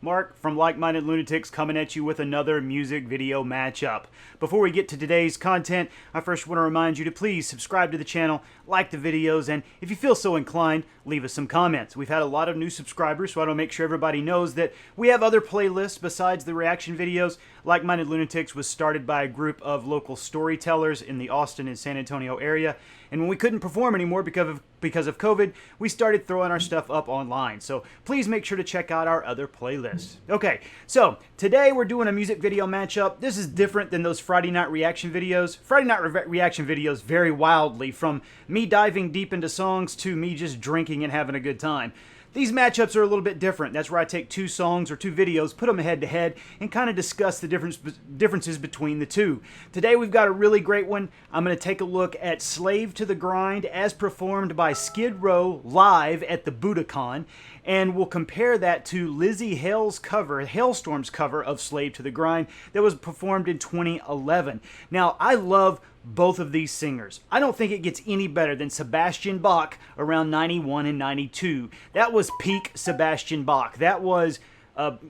Mark from Like-Minded Lunatics coming at you with another music video matchup. Before we get to today's content, I first want to remind you to please subscribe to the channel, like the videos, and if you feel so inclined, leave us some comments. We've had a lot of new subscribers, so I want to make sure everybody knows that we have other playlists besides the reaction videos. Like-Minded Lunatics was started by a group of local storytellers in the Austin and San Antonio area, and when we couldn't perform anymore because of COVID, we started throwing our stuff up online. So please make sure to check out our other playlists. Okay, so today we're doing a music video matchup. This is different than those Friday night reaction videos. Friday night reaction videos vary wildly from me diving deep into songs to me just drinking and having a good time. These matchups are a little bit different. That's where I take two songs or two videos, put them head to head, and kind of discuss the differences between the two. Today we've got a really great one. I'm going to take a look at Slave to the Grind as performed by Skid Row live at the Budokan, and we'll compare that to Lzzy Halestorm's cover of Slave to the Grind that was performed in 2011. Now, I love both of these singers. I don't think it gets any better than Sebastian Bach around 91 and 92. That was peak Sebastian Bach. That was,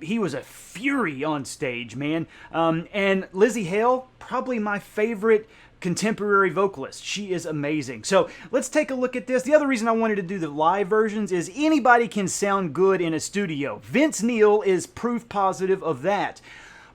he was a fury on stage, man. And Lzzy Hale, probably my favorite contemporary vocalist. She is amazing. So let's take a look at this. The other reason I wanted to do the live versions is anybody can sound good in a studio. Vince Neil is proof positive of that.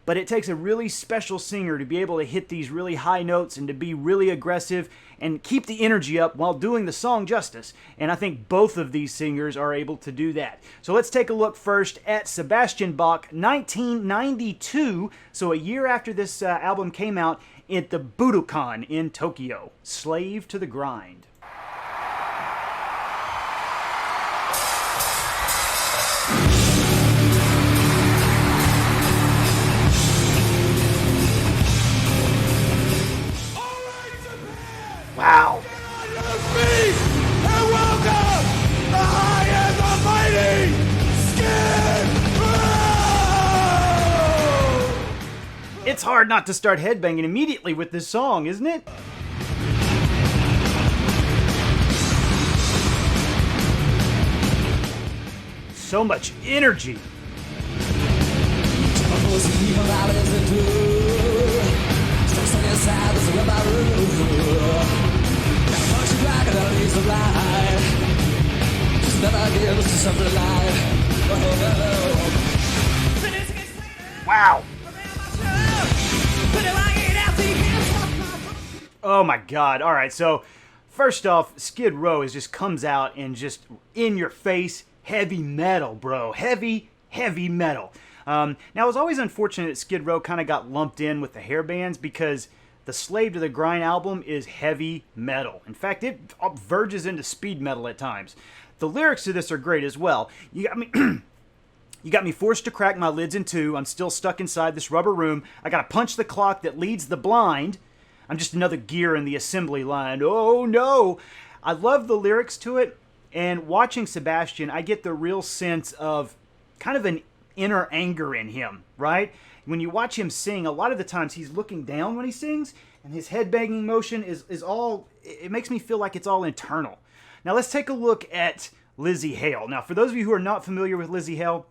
But it takes a really special singer to be able to hit these really high notes and to be really aggressive and keep the energy up while doing the song justice. And I think both of these singers are able to do that. So let's take a look first at Sebastian Bach, 1992, so a year after this album came out, at the Budokan in Tokyo. Slave to the Grind. Wow. It's hard not to start headbanging immediately with this song, isn't it? So much energy. Wow. Oh my God. All right, so first off, Skid Row just comes out and just in your face heavy metal, bro. Heavy metal. Now, it was always unfortunate that Skid Row kind of got lumped in with the hair bands because the Slave to the Grind album is heavy metal. In fact, it verges into speed metal at times. The lyrics to this are great as well. You got me forced to crack my lids in two. I'm still stuck inside this rubber room. I gotta punch the clock that leads the blind. I'm just another gear in the assembly line. Oh no! I love the lyrics to it, and watching Sebastian, I get the real sense of kind of an inner anger in him, right? When you watch him sing, a lot of the times he's looking down when he sings, and his head banging motion is all, it makes me feel like it's all internal. Now let's take a look at Lzzy Hale. Now for those of you who are not familiar with Lzzy Hale,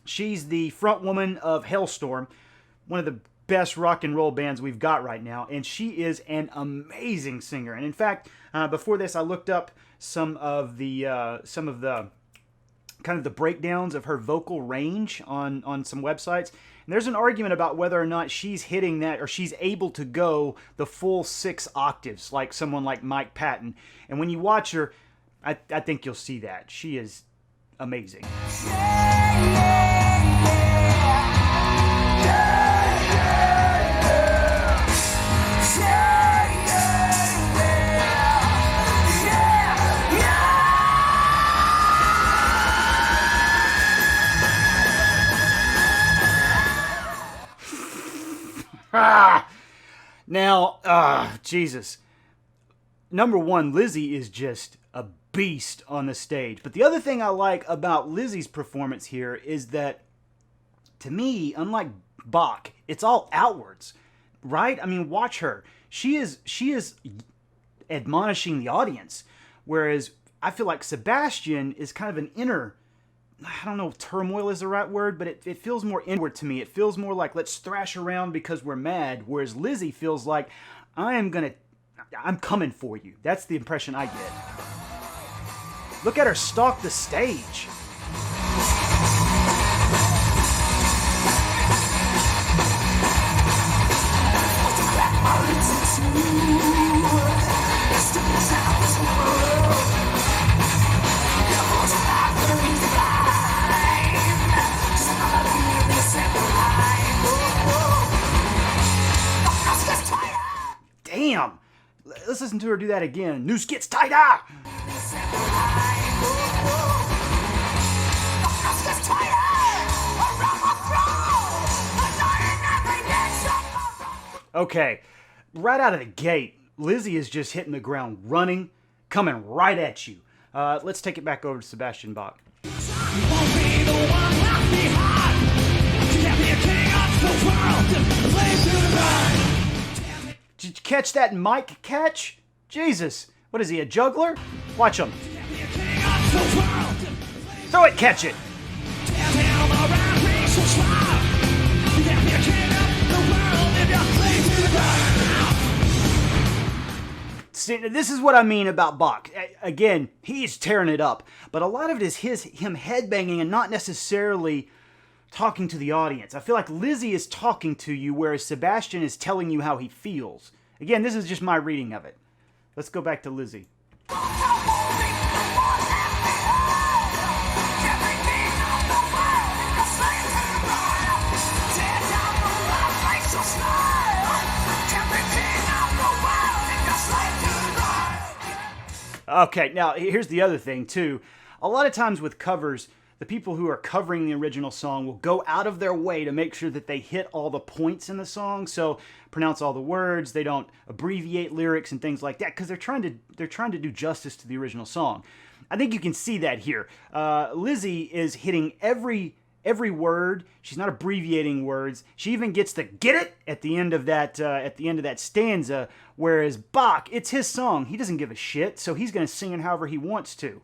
she's the front woman of Halestorm, one of the best rock and roll bands we've got right now, and she is an amazing singer. And in fact, before this, I looked up some of the kind of the breakdowns of her vocal range on some websites. And there's an argument about whether or not she's hitting that or she's able to go the full 6 octaves like someone like Mike Patton. And when you watch her, I think you'll see that. She is amazing. Now, Jesus. Number one, Lzzy is just a beast on the stage. But the other thing I like about Lizzy's performance here is that, to me, unlike Bach, it's all outwards, right? I mean, watch her. She is admonishing the audience, whereas I feel like Sebastian is kind of an inner I don't know if turmoil is the right word, but it feels more inward to me. It feels more like let's thrash around because we're mad, whereas Lizzie feels like I'm coming for you. That's the impression I get. Look at her stalk the stage. Damn! Let's listen to her do that again. Noose gets tighter! Okay, right out of the gate, Lizzie is just hitting the ground running, coming right at you. Let's take it back over to Sebastian Bach. Did you catch that mic catch? Jesus, what is he, a juggler? Watch him. Throw it, catch it. See, this is what I mean about Bach. Again, he's tearing it up, but a lot of it is him headbanging and not necessarily talking to the audience. I feel like Lizzie is talking to you, whereas Sebastian is telling you how he feels. Again, this is just my reading of it. Let's go back to Lizzie. Okay, now here's the other thing too. A lot of times with covers, the people who are covering the original song will go out of their way to make sure that they hit all the points in the song. So pronounce all the words, they don't abbreviate lyrics and things like that because they're trying to do justice to the original song. I think you can see that here. Lizzie is hitting every word. She's not abbreviating words. She even gets the "get it" at the end of that stanza. Whereas Bach, it's his song. He doesn't give a shit, so he's going to sing it however he wants to.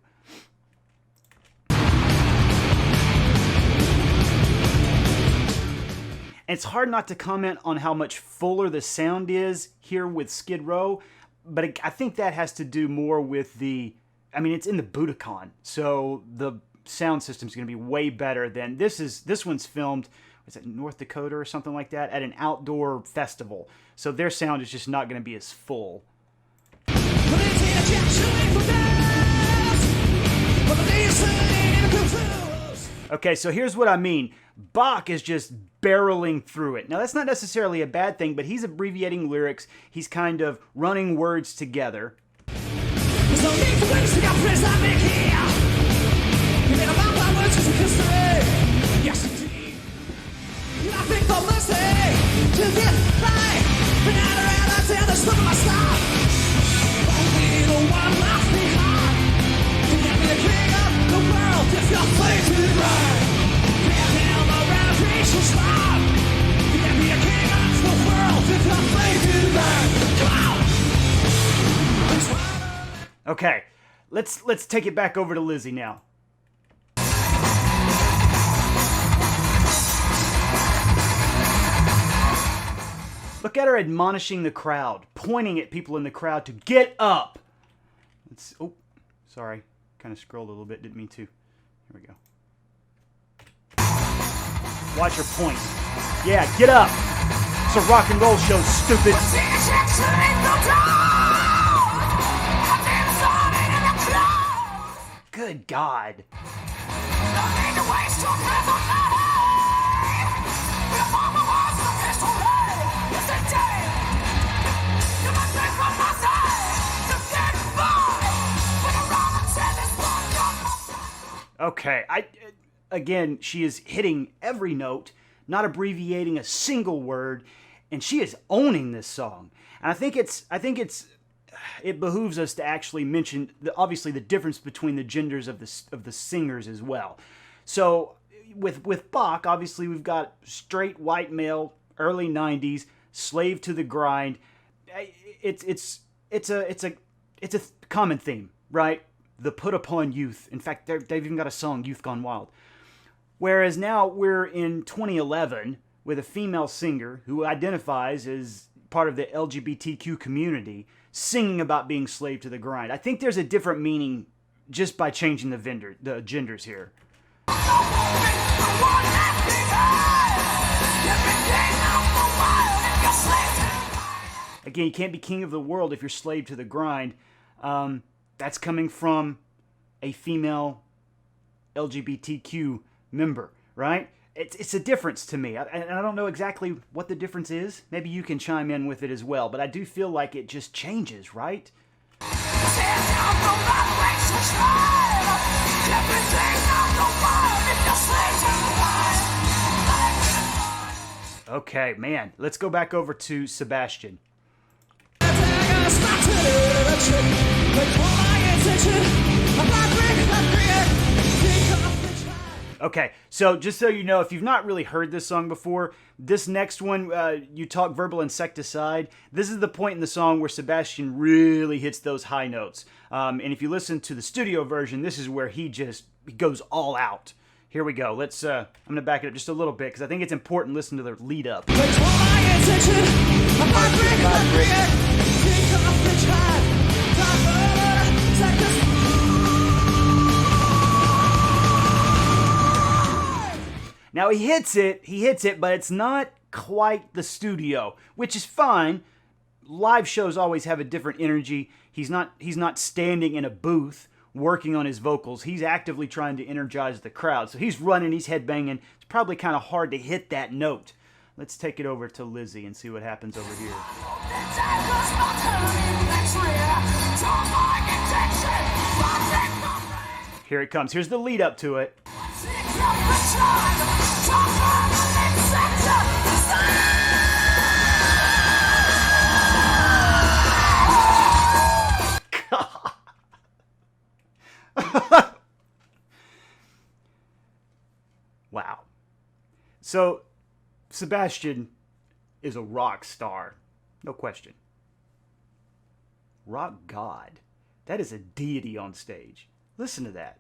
And it's hard not to comment on how much fuller the sound is here with Skid Row, but I think that has to do more with it's in the Budokan, so the sound system is going to be way better than this one's filmed, was it North Dakota or something like that, at an outdoor festival. So their sound is just not going to be as full. Okay, so here's what I mean. Bach is just barreling through it. Now, that's not necessarily a bad thing, but he's abbreviating lyrics. He's kind of running words together. There's no need for words to get friends like me here. You made about my words as a history. Yes, indeed. Nothing for mercy to get by. But now around I tell the slip of my stop. Only the one left behind. You can't be the king of the world if you're playing to the right. Tear down the rampage and stop. You can't be the king of the world if you're playing to the right. Come on! Okay, let's take it back over to Lizzie now. Look at her admonishing the crowd, pointing at people in the crowd to get up. Sorry, kind of scrolled a little bit, didn't mean to. Here we go. Watch her point. Yeah, get up. It's a rock and roll show, stupid. Good God. Okay, again, she is hitting every note, not abbreviating a single word, and she is owning this song. And I think it behooves us to actually mention obviously the difference between the genders of the singers as well. So with Bach, obviously we've got straight white male, early 90s, slave to the grind. It's a common theme, right? the put upon youth. In fact, they've even got a song, Youth Gone Wild. Whereas now we're in 2011 with a female singer who identifies as part of the LGBTQ community singing about being slave to the grind. I think there's a different meaning just by changing the genders here. Again, you can't be king of the world if you're slave to the grind. That's coming from a female LGBTQ member, right? It's a difference to me. And I don't know exactly what the difference is. Maybe you can chime in with it as well. But I do feel like it just changes, right? Okay, man. Let's go back over to Sebastian. Okay, so just so you know, if you've not really heard this song before, this next one, You Talk Verbal Insecticide, this is the point in the song where Sebastian really hits those high notes. And if you listen to the studio version, this is where he goes all out. Here we go. I'm going to back it up just a little bit because I think it's important to listen to the lead up. Now he hits it, but it's not quite the studio, which is fine. Live shows always have a different energy. He's not standing in a booth working on his vocals. He's actively trying to energize the crowd. So he's running, he's headbanging. It's probably kind of hard to hit that note. Let's take it over to Lizzie and see what happens over here. Here it comes. Here's the lead up to it. Wow. So, Sebastian is a rock star. No question. Rock god. That is a deity on stage. Listen to that.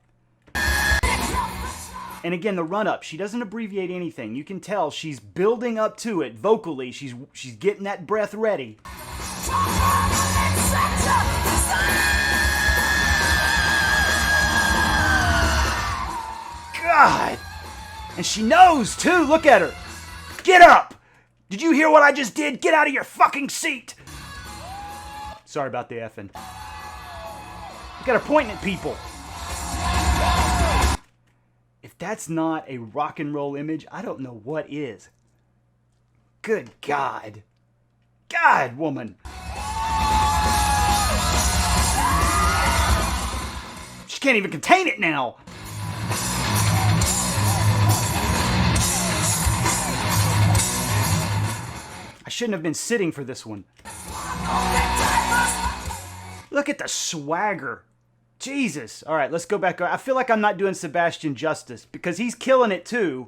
And again, the run-up, she doesn't abbreviate anything. You can tell she's building up to it vocally. She's getting that breath ready. God! And she knows, too. Look at her. Get up! Did you hear what I just did? Get out of your fucking seat! Sorry about the effing. You got her pointing at people. If that's not a rock and roll image, I don't know what is. Good God. God, woman. She can't even contain it now. I shouldn't have been sitting for this one. Look at the swagger. Jesus. All right, let's go back. I feel like I'm not doing Sebastian justice because he's killing it too.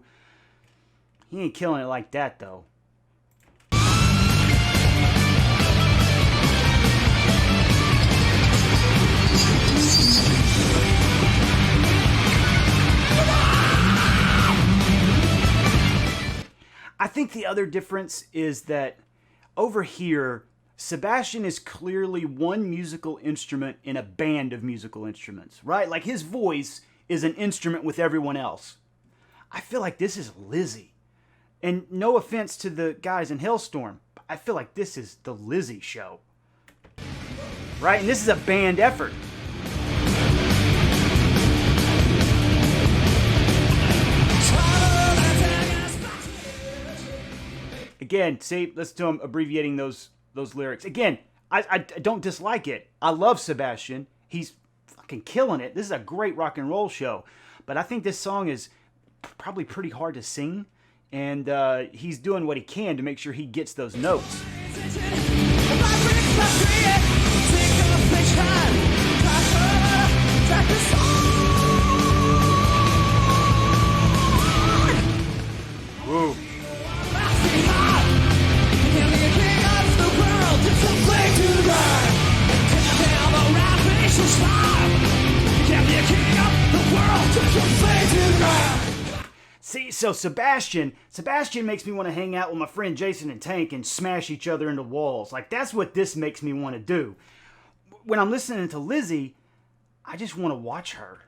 He ain't killing it like that though. I think the other difference is that over here, Sebastian is clearly one musical instrument in a band of musical instruments, right? Like his voice is an instrument with everyone else. I feel like this is Lizzie. And no offense to the guys in Halestorm, I feel like this is the Lizzie show. Right? And this is a band effort. Again, see, listen to him abbreviating those lyrics. Again, I don't dislike it. I love Sebastian. He's fucking killing it. This is a great rock and roll show. But I think this song is probably pretty hard to sing. And he's doing what he can to make sure he gets those notes. Woo. See, so Sebastian makes me want to hang out with my friend Jason and Tank and smash each other into walls. Like, that's what this makes me want to do. When I'm listening to Lizzie, I just want to watch her.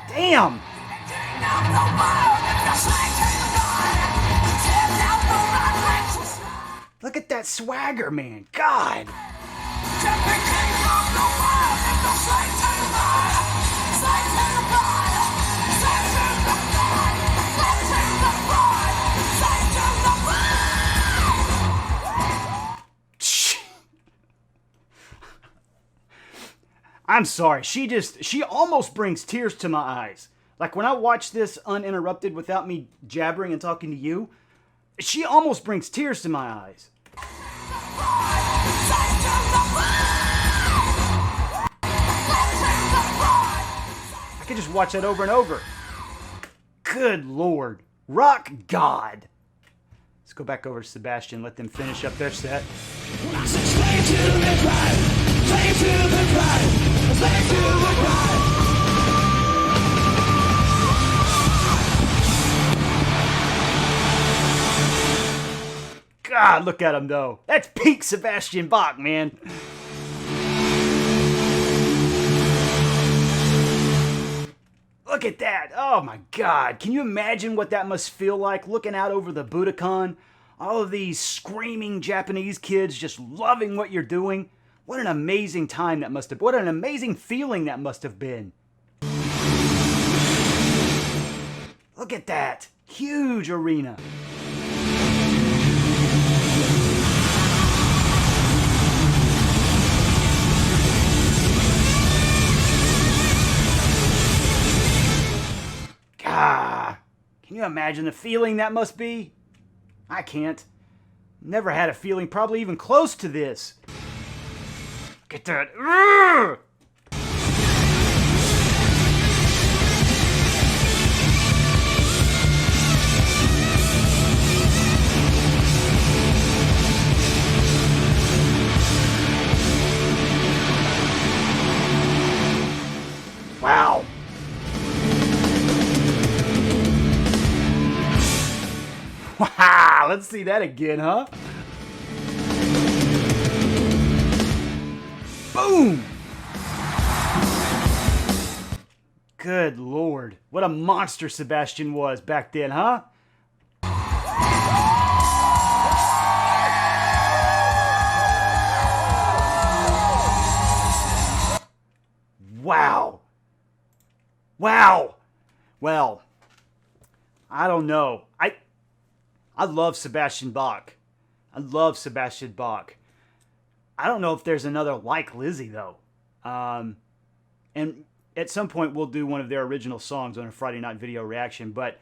Damn! Look at that swagger, man. God! I'm sorry, she almost brings tears to my eyes. Like when I watch this uninterrupted without me jabbering and talking to you, she almost brings tears to my eyes. I could just watch that over and over. Good Lord. Rock God. Let's go back over to Sebastian, let them finish up their set. God, look at him though. That's peak Sebastian Bach, man. Look at that. Oh my God. Can you imagine what that must feel like looking out over the Budokan? All of these screaming Japanese kids just loving what you're doing. What an amazing time that must have been. What an amazing feeling that must have been. Look at that. Huge arena. Ah, can you imagine the feeling that must be? I can't. Never had a feeling probably even close to this. Get that. Urgh! Wow. Wow, let's see that again, huh? Boom! Good Lord. What a monster Sebastian was back then, huh? Wow. Wow. Well, I don't know. I love Sebastian Bach. I love Sebastian Bach. I don't know if there's another like Lizzie, though. And at some point, we'll do one of their original songs on a Friday night video reaction. But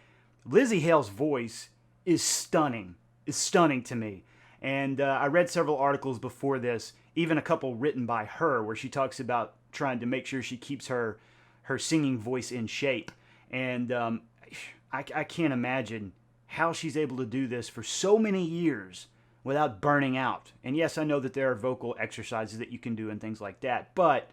Lzzy Hale's voice is stunning. Is stunning to me. And I read several articles before this, even a couple written by her, where she talks about trying to make sure she keeps her singing voice in shape. And I can't imagine how she's able to do this for so many years without burning out. And yes, I know that there are vocal exercises that you can do and things like that, but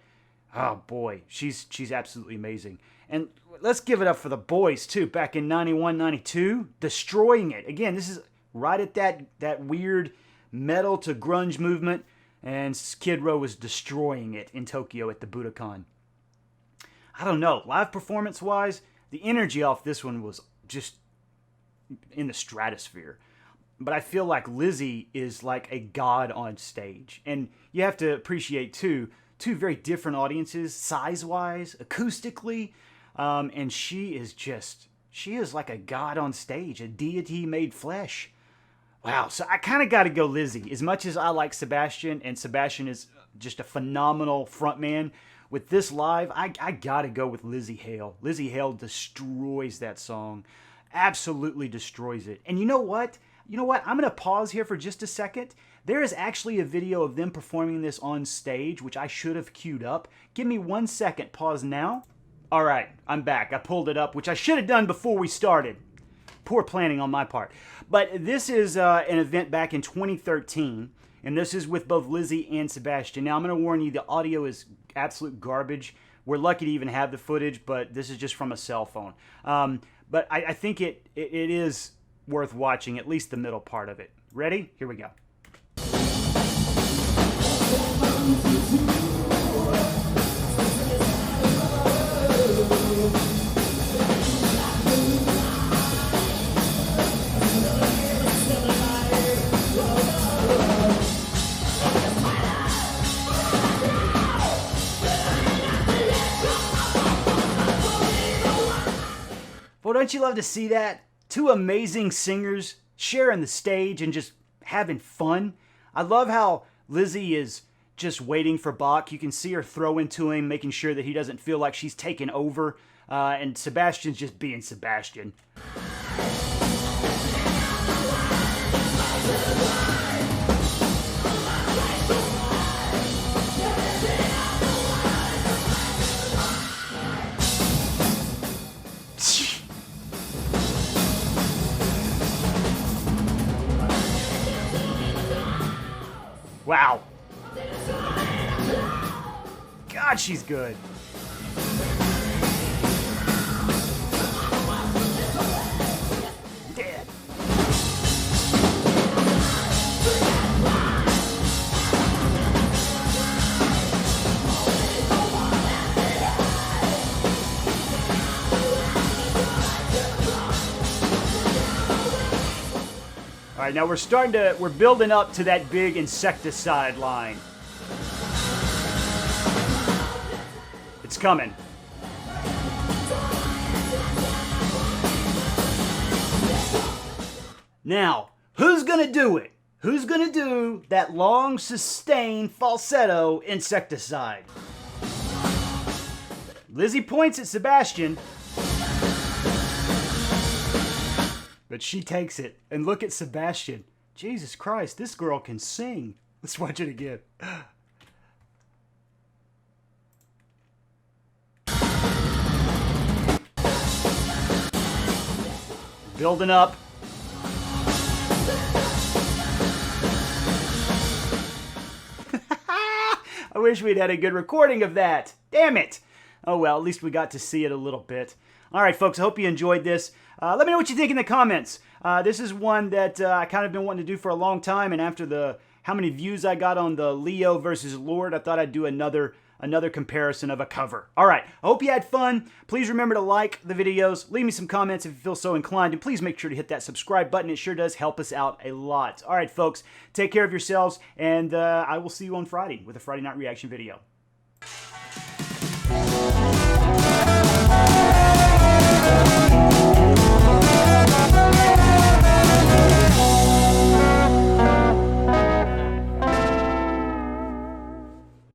oh boy, she's absolutely amazing. And let's give it up for the boys too. Back in 91, 92, destroying it. Again, this is right at that weird metal to grunge movement, and Skid Row was destroying it in Tokyo at the Budokan. I don't know, live performance wise, the energy off this one was just in the stratosphere. But I feel like Lizzie is like a god on stage. And you have to appreciate, two very different audiences, size-wise, acoustically. And she is like a god on stage, a deity made flesh. Wow, so I kind of got to go Lizzie. As much as I like Sebastian, and Sebastian is just a phenomenal frontman, with this live, I got to go with Lzzy Hale. Lzzy Hale destroys that song. Absolutely destroys it. And you know what? I'm going to pause here for just a second. There is actually a video of them performing this on stage, which I should have queued up. Give me 1 second. Pause now. All right, I'm back. I pulled it up, which I should have done before we started. Poor planning on my part. But this is an event back in 2013, and this is with both Lizzie and Sebastian. Now, I'm going to warn you, the audio is absolute garbage. We're lucky to even have the footage, but this is just from a cell phone. But I think it is worth watching, at least the middle part of it. Ready? Here we go. Well, don't you love to see that? Two amazing singers sharing the stage and just having fun. I love how Lizzie is just waiting for Bach. You can see her throw into him, making sure that he doesn't feel like she's taken over. And Sebastian's just being Sebastian. Wow. God, she's good. Dead. All right, now we're building up to that big insecticide line. It's coming. Now, who's gonna do it? Who's gonna do that long, sustained falsetto insecticide? Lizzie points at Sebastian, but she takes it. And look at Sebastian. Jesus Christ, this girl can sing. Let's watch it again. Building up. I wish we'd had a good recording of that. Damn it. Oh well, at least we got to see it a little bit. All right, folks, I hope you enjoyed this. Let me know what you think in the comments. This is one that I kind of been wanting to do for a long time, and after how many views I got on the Leo versus Lord, I thought I'd do another comparison of a cover. All right, I hope you had fun. Please remember to like the videos, leave me some comments if you feel so inclined, and please make sure to hit that subscribe button. It sure does help us out a lot. All right, folks, take care of yourselves, and I will see you on Friday with a Friday night reaction video.